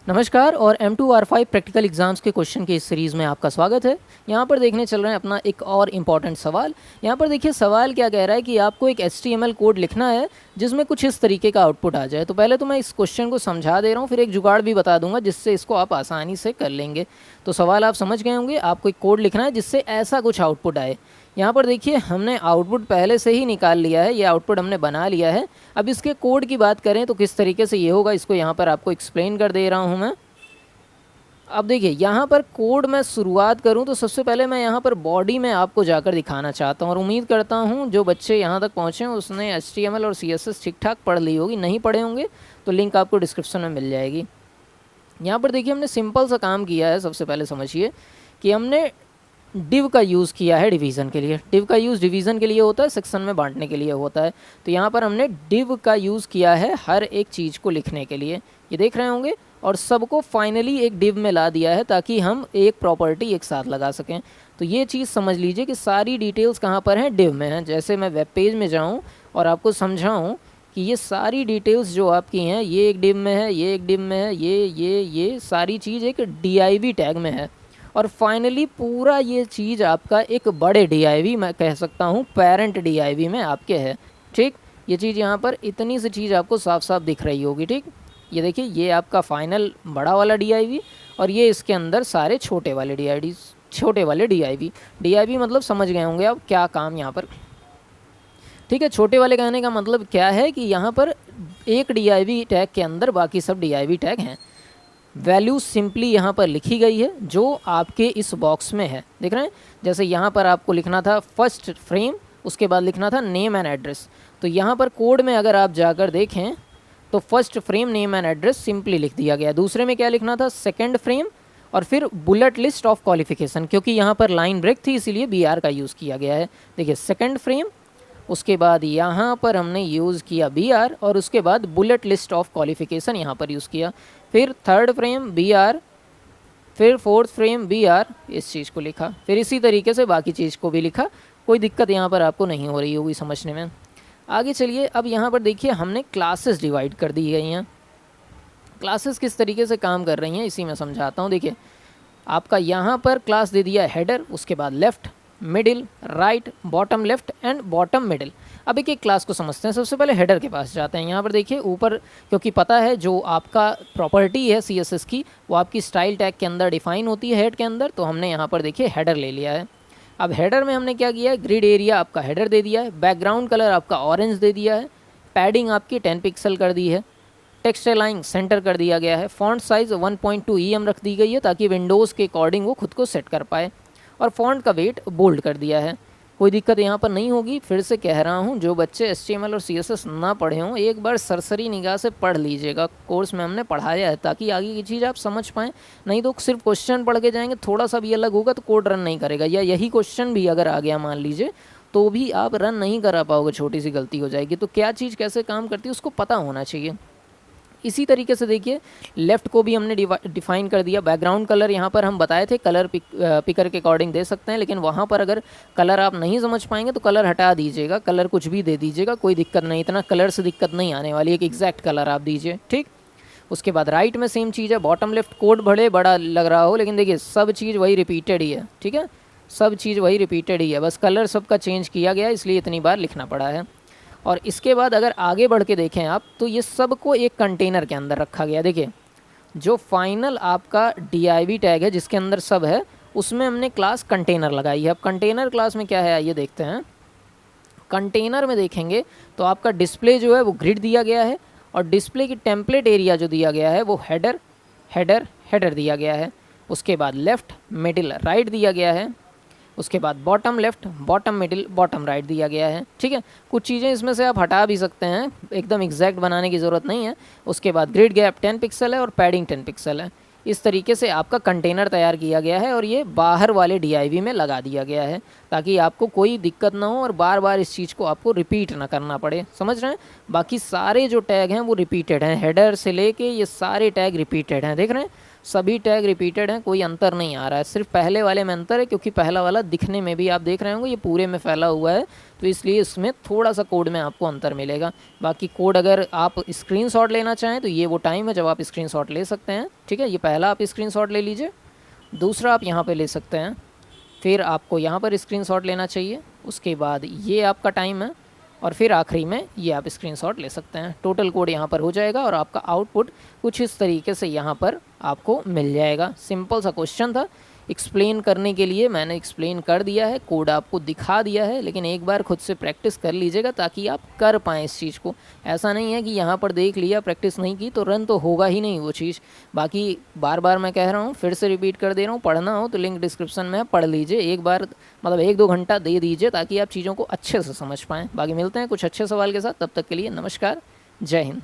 नमस्कार और M2R5 practical exams के क्वेश्चन की इस सीरीज़ में आपका स्वागत है। यहाँ पर देखने चल रहे हैं अपना एक और इम्पॉर्टेंट सवाल। यहाँ पर देखिए सवाल क्या कह रहा है कि आपको एक HTML कोड लिखना है जिसमें कुछ इस तरीके का आउटपुट आ जाए। तो पहले तो मैं इस क्वेश्चन को समझा दे रहा हूँ, फिर एक जुगाड़ भी बता दूंगा जिससे इसको आप आसानी से कर लेंगे। तो सवाल आप समझ गए होंगे, आपको एक कोड लिखना है जिससे ऐसा कुछ आउटपुट आए। यहाँ पर देखिए हमने आउटपुट पहले से ही निकाल लिया है, ये आउटपुट हमने बना लिया है। अब इसके कोड की बात करें तो किस तरीके से ये होगा, इसको यहाँ पर आपको एक्सप्लेन कर दे रहा हूँ मैं। अब देखिए यहाँ पर कोड मैं शुरुआत करूँ तो सबसे पहले मैं यहाँ पर बॉडी में आपको जाकर दिखाना चाहता हूँ और उम्मीद करता हूँ जो बच्चे यहाँ तक पहुँचे हैं उसने HTML और CSS ठीक ठाक पढ़ ली होगी। नहीं पढ़े होंगे तो लिंक आपको डिस्क्रिप्शन में मिल जाएगी। यहाँ पर देखिए हमने सिंपल सा काम किया है। सबसे पहले समझिए कि हमने डिव का यूज़ किया है डिवीज़न के लिए। डिव का यूज़ डिवीज़न के लिए होता है, सेक्शन में बांटने के लिए होता है। तो यहाँ पर हमने डिव का यूज़ किया है हर एक चीज़ को लिखने के लिए, ये देख रहे होंगे, और सबको फाइनली एक डिव में ला दिया है ताकि हम एक प्रॉपर्टी एक साथ लगा सकें। तो ये चीज़ समझ लीजिए कि सारी डिटेल्स कहाँ पर हैं, डिव में हैं। जैसे मैं वेब पेज में जाऊँ और आपको समझाऊँ कि ये सारी डिटेल्स जो आपकी हैं ये एक डिव में है, ये एक डिव में है, ये सारी चीज़ एक div टैग में है। और फाइनली पूरा ये चीज़ आपका एक बड़े div, मैं कह सकता हूँ पेरेंट div में आपके है। ठीक, ये चीज़ यहाँ पर इतनी सी चीज़ आपको साफ साफ दिख रही होगी। ठीक, ये देखिए ये आपका फाइनल बड़ा वाला div और ये इसके अंदर सारे छोटे वाले div मतलब समझ गए होंगे आप क्या काम यहाँ पर। ठीक है, छोटे वाले कहने का मतलब क्या है कि यहाँ पर एक div टैग के अंदर बाकी सब div टैग हैं। वैल्यू सिंपली यहाँ पर लिखी गई है जो आपके इस बॉक्स में है, देख रहे हैं। जैसे यहाँ पर आपको लिखना था फर्स्ट फ्रेम, उसके बाद लिखना था नेम एंड एड्रेस। तो यहाँ पर कोड में अगर आप जाकर देखें तो first frame name and address simply लिख दिया गया। दूसरे में क्या लिखना था, सेकंड फ्रेम, और फिर बुलेट लिस्ट ऑफ क्वालिफिकेशन, क्योंकि यहाँ पर लाइन ब्रेक थी इसीलिए BR का यूज़ किया गया है। देखिए सेकंड फ्रेम, उसके बाद यहाँ पर हमने यूज़ किया BR, और उसके बाद बुलेट लिस्ट ऑफ क्वालिफिकेशन यहाँ पर यूज़ किया। फिर थर्ड फ्रेम BR, फिर फोर्थ फ्रेम BR, इस चीज़ को लिखा। फिर इसी तरीके से बाकी चीज़ को भी लिखा। कोई दिक्कत यहाँ पर आपको नहीं हो रही होगी समझने में। आगे चलिए, अब यहाँ पर देखिए हमने क्लासेस डिवाइड कर दी गई हैं। क्लासेस किस तरीके से काम कर रही हैं इसी में समझाता हूँ। देखिए आपका यहाँ पर क्लास दे दिया हेडर, उसके बाद left, middle, right, bottom left and bottom middle. अब एक एक क्लास को समझते हैं। सबसे पहले हेडर के पास जाते हैं। यहाँ पर देखिए ऊपर, क्योंकि पता है जो आपका प्रॉपर्टी है CSS की वो आपकी स्टाइल टैग के अंदर डिफाइन होती है हेड के अंदर, तो हमने यहाँ पर देखिए हेडर ले लिया है। अब हेडर में हमने क्या किया है, ग्रिड एरिया आपका हेडर दे दिया है, बैकग्राउंड कलर आपका ऑरेंज दे दिया है, पैडिंग आपकी 10 पिक्सल कर दी है, टेक्स्ट अलाइन सेंटर कर दिया गया है, फॉन्ट साइज़ 1.2 EM रख दी गई है ताकि विंडोज़ के अकॉर्डिंग वो खुद को सेट कर पाए, और फॉन्ट का वेट बोल्ड कर दिया है। कोई दिक्कत यहाँ पर नहीं होगी। फिर से कह रहा हूँ, जो बच्चे HTML और CSS ना पढ़े हों एक बार सरसरी निगाह से पढ़ लीजिएगा। कोर्स में हमने पढ़ाया है ताकि आगे की चीज़ आप समझ पाएँ। नहीं तो सिर्फ क्वेश्चन पढ़ के जाएंगे, थोड़ा सा भी अलग होगा तो कोड रन नहीं करेगा, या यही क्वेश्चन भी अगर आ गया मान लीजिए तो भी आप रन नहीं करा पाओगे, छोटी सी गलती हो जाएगी। तो क्या चीज़ कैसे काम करती है उसको पता होना चाहिए। इसी तरीके से देखिए लेफ़्ट को भी हमने डिफाइन कर दिया। बैकग्राउंड कलर यहाँ पर हम बताए थे कलर पिकर के अकॉर्डिंग दे सकते हैं, लेकिन वहाँ पर अगर कलर आप नहीं समझ पाएंगे तो कलर हटा दीजिएगा, कलर कुछ भी दे दीजिएगा, कोई दिक्कत नहीं। इतना कलर से दिक्कत नहीं आने वाली, एक एग्जैक्ट कलर आप दीजिए। ठीक, उसके बाद राइट में सेम चीज़ है। बॉटम लेफ्ट कोड भले बड़ा लग रहा हो लेकिन देखिए सब चीज़ वही रिपीटेड ही है। ठीक है, सब चीज़ वही रिपीटेड ही है, बस कलर सबका चेंज किया गया इसलिए इतनी बार लिखना पड़ा है। और इसके बाद अगर आगे बढ़ के देखें आप तो ये सब को एक कंटेनर के अंदर रखा गया। देखिए जो फाइनल आपका div टैग है जिसके अंदर सब है उसमें हमने क्लास कंटेनर लगाई है। अब कंटेनर क्लास में क्या है आइए देखते हैं। कंटेनर में देखेंगे तो आपका डिस्प्ले जो है वो ग्रिड दिया गया है, और डिस्प्ले की टेम्पलेट एरिया जो दिया गया है वो हेडर हेडर हेडर दिया गया है। उसके बाद लेफ़्ट, मिडिल, राइट दिया गया है। उसके बाद bottom left, bottom middle, bottom right दिया गया है। ठीक है, कुछ चीज़ें इसमें से आप हटा भी सकते हैं, एकदम एग्जैक्ट बनाने की ज़रूरत नहीं है। उसके बाद ग्रिड गैप 10 पिक्सल है और पैडिंग 10 पिक्सल है। इस तरीके से आपका कंटेनर तैयार किया गया है और ये बाहर वाले div में लगा दिया गया है ताकि आपको कोई दिक्कत ना हो और बार बार इस चीज़ को आपको रिपीट ना करना पड़े। समझ रहे हैं? बाकी सारे जो टैग हैं वो रिपीटेड हैं, हेडर से लेके ये सारे टैग रिपीटेड हैं। देख रहे हैं सभी टैग रिपीटेड हैं, कोई अंतर नहीं आ रहा है, सिर्फ पहले वाले में अंतर है क्योंकि पहला वाला दिखने में भी आप देख रहे होंगे ये पूरे में फैला हुआ है, तो इसलिए इसमें थोड़ा सा कोड में आपको अंतर मिलेगा। बाकी कोड अगर आप स्क्रीनशॉट लेना चाहें तो ये वो टाइम है जब आप स्क्रीनशॉट ले सकते हैं। ठीक है, ये पहला आप स्क्रीनशॉट ले लीजिए, दूसरा आप यहाँ पे ले सकते हैं, फिर आपको यहाँ पर स्क्रीनशॉट लेना चाहिए, उसके बाद ये आपका टाइम है, और फिर आखिरी में ये आप स्क्रीनशॉट ले सकते हैं। टोटल कोड यहाँ पर हो जाएगा और आपका आउटपुट कुछ इस तरीके से यहाँ पर आपको मिल जाएगा। सिंपल सा क्वेश्चन था, एक्सप्लेन करने के लिए मैंने एक्सप्लेन कर दिया है, कोड आपको दिखा दिया है, लेकिन एक बार खुद से प्रैक्टिस कर लीजिएगा ताकि आप कर पाएँ इस चीज़ को। ऐसा नहीं है कि यहाँ पर देख लिया प्रैक्टिस नहीं की तो रन तो होगा ही नहीं वो चीज़। बाकी बार बार मैं कह रहा हूँ, फिर से रिपीट कर दे रहा हूँ, पढ़ना हो तो लिंक डिस्क्रिप्शन में पढ़ लीजिए एक बार, मतलब 1-2 घंटा दे दीजिए ताकि आप चीज़ों को अच्छे से समझ पाएँ। बाकी मिलते हैं कुछ अच्छे सवाल के साथ, तब तक के लिए नमस्कार, जय हिंद।